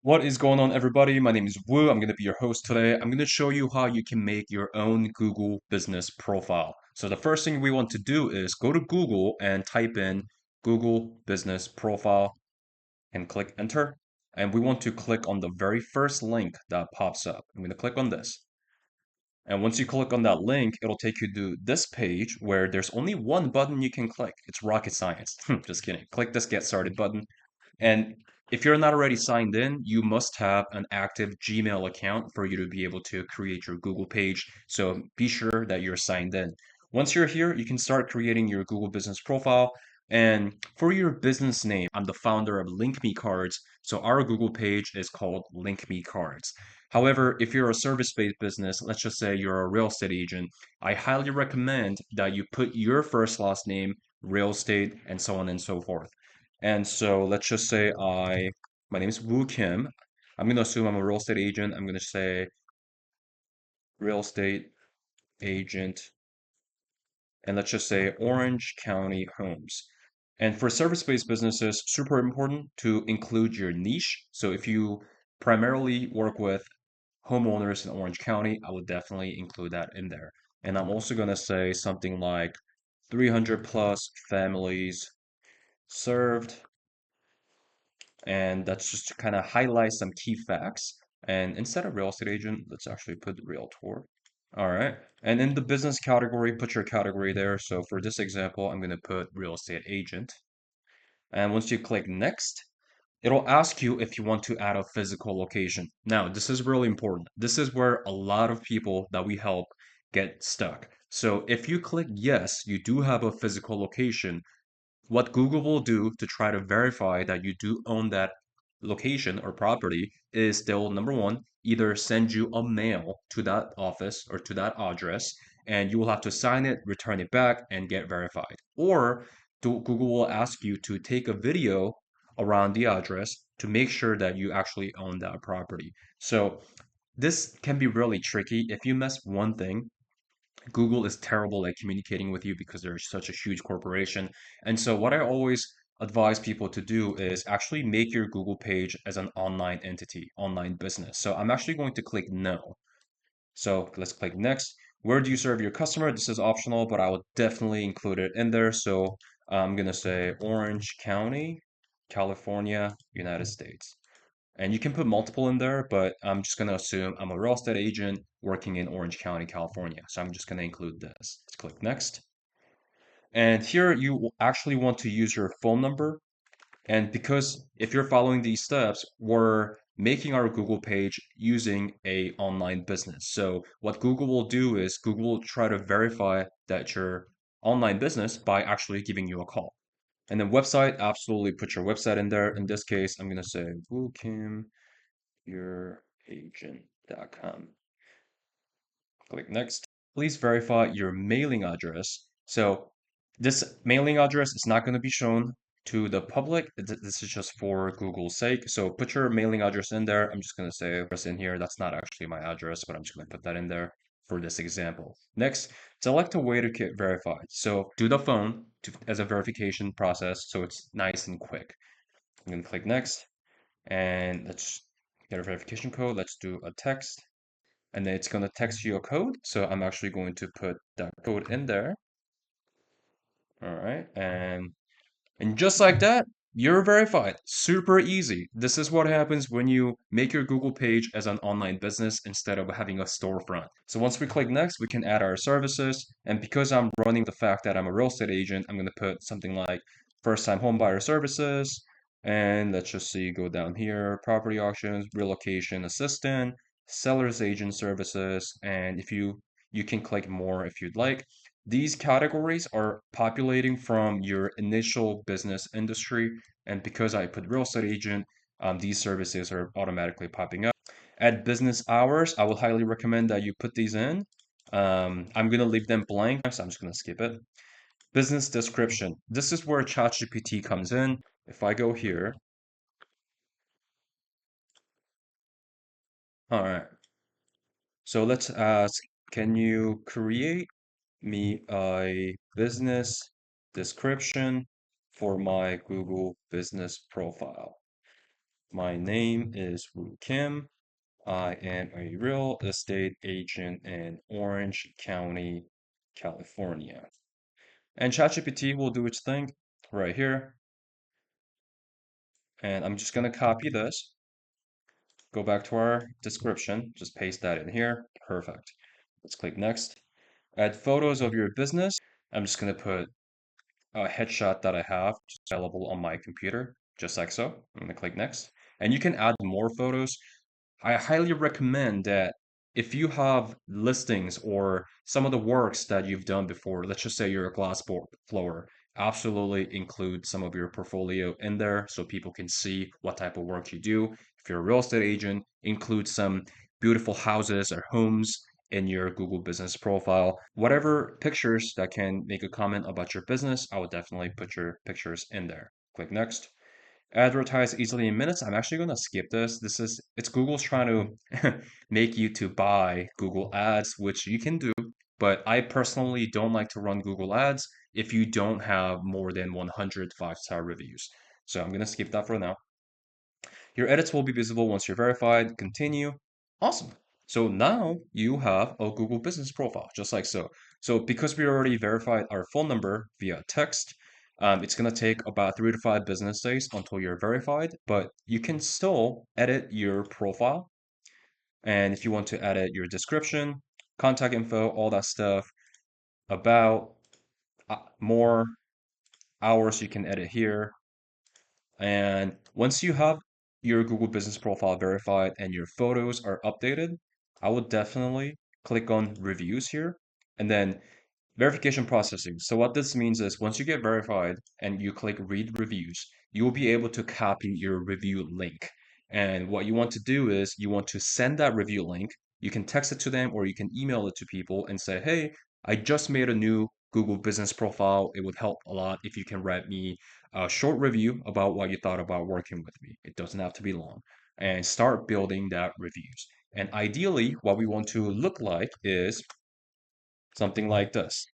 What is going on, everybody? My name is Wu. I'm going to be your host today. I'm going to show you how you can make your own Google business profile. So the first thing we want to do is go to Google and type in Google business profile and click enter. And we want to click on the very first link that pops up. I'm going to click on this. And once you click on that link, it'll take you to this page where there's only one button you can click. It's rocket science. Just kidding. Click this get started button. And if you're not already signed in, you must have an active Gmail account for you to be able to create your Google page. So be sure that you're signed in. Once you're here, you can start creating your Google business profile. And for your business name, I'm the founder of Link Me Cards. So our Google page is called Link Me Cards. However, if you're a service-based business, let's just say you're a real estate agent, I highly recommend that you put your first last name, real estate, and so on and so forth. And so let's just say my name is Woo Kim. I'm going to assume I'm a real estate agent. I'm going to say real estate agent, and let's just say Orange County Homes. And for service-based businesses, super important to include your niche. So if you primarily work with homeowners in Orange County, I would definitely include that in there. And I'm also going to say something like 300 plus families served. And that's just to kind of highlight some key facts. And instead of real estate agent, let's actually put realtor. All right. And in the business category, put your category there. So for this example, I'm going to put real estate agent. And once you click next, it'll ask you if you want to add a physical location. Now, this is really important. This is where a lot of people that we help get stuck. So if you click yes, you do have a physical location, what Google will do to try to verify that you do own that location or property is they'll, number one, either send you a mail to that office or to that address, and you will have to sign it, return it back, and get verified. Or Google will ask you to take a video around the address to make sure that you actually own that property. So this can be really tricky. If you miss one thing, Google is terrible at communicating with you because they're such a huge corporation. And so, what I always advise people to do is actually make your Google page as an online entity, online business. So, I'm actually going to click no. So, let's click next. Where do you serve your customer? This is optional, but I will definitely include it in there. So, I'm going to say Orange County, California, United States. And you can put multiple in there, but I'm just going to assume I'm a real estate agent working in Orange County, California. So I'm just going to include this. Let's click next. And here you actually want to use your phone number. And because if you're following these steps, we're making our Google page using a online business. So what Google will do is Google will try to verify that you're online business by actually giving you a call. And then website, absolutely put your website in there. In this case, I'm going to say Kim youragent.com. Click next. Please verify your mailing address. So this mailing address is not going to be shown to the public. This is just for Google's sake. So put your mailing address in there. I'm just going to say address in here. That's not actually my address, but I'm just going to put that in there for this example. Next, select a way to get verified. So do the phone as a verification process so it's nice and quick. I'm going to click next. And let's get a verification code. Let's do a text, and then it's going to text you a code. So I'm actually going to put that code in there. All right. And just like that, you're verified. Super easy. This is what happens when you make your Google page as an online business instead of having a storefront. So once we click next, we can add our services. And because I'm running the fact that I'm a real estate agent, I'm going to put something like first time home buyer services. And let's just see, go down here, property auctions, relocation assistant, seller's agent services. And if you can click more if you'd like. These categories are populating from your initial business industry, and because I put real estate agent, these services are automatically popping up. At business hours, I will highly recommend that you put these in. I'm going to leave them blank, so I'm just going to skip it. Business description. This is where ChatGPT comes in. If I go here, all right. So let's ask, can you create me a business description for my Google business profile? My name is Woo Kim. I am a real estate agent in Orange County, California. And ChatGPT will do its thing right here. And I'm just going to copy this, go back to our description, just paste that in here. Perfect. Let's click next. Add photos of your business. I'm just going to put a headshot that I have available on my computer, just like so. I'm going to click next. And you can add more photos. I highly recommend that if you have listings or some of the works that you've done before, let's just say you're a glass blower, absolutely include some of your portfolio in there so people can see what type of work you do. If you're a real estate agent, include some beautiful houses or homes in your Google business profile. Whatever pictures that can make a comment about your business, I would definitely put your pictures in there. Click next. Advertise easily in minutes. I'm actually going to skip this. It's Google's trying to make you to buy Google Ads, which you can do, but I personally don't like to run Google Ads if you don't have more than 100 5-star reviews. So I'm going to skip that for now. Your edits will be visible once you're verified. Continue. Awesome. So now you have a Google business profile, just like so. So because we already verified our phone number via text, it's going to take about 3 to 5 business days until you're verified, but you can still edit your profile. And if you want to edit your description, contact info, all that stuff, about more hours you can edit here. And once you have your Google Business Profile verified and your photos are updated, I would definitely click on reviews here and then verification processing. So what this means is once you get verified and you click read reviews, you will be able to copy your review link. And what you want to do is you want to send that review link. You can text it to them or you can email it to people and say, hey, I just made a new Google business profile. It would help a lot if you can write me a short review about what you thought about working with me. It doesn't have to be long. And start building that reviews. And ideally, what we want to look like is something like this.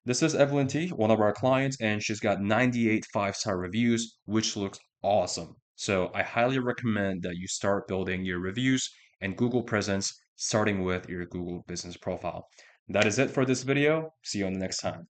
This is Evelyn T, one of our clients, and she's got 98 5-star reviews, which looks awesome. So I highly recommend that you start building your reviews and Google presence, starting with your Google business profile. That is it for this video. See you on the next time.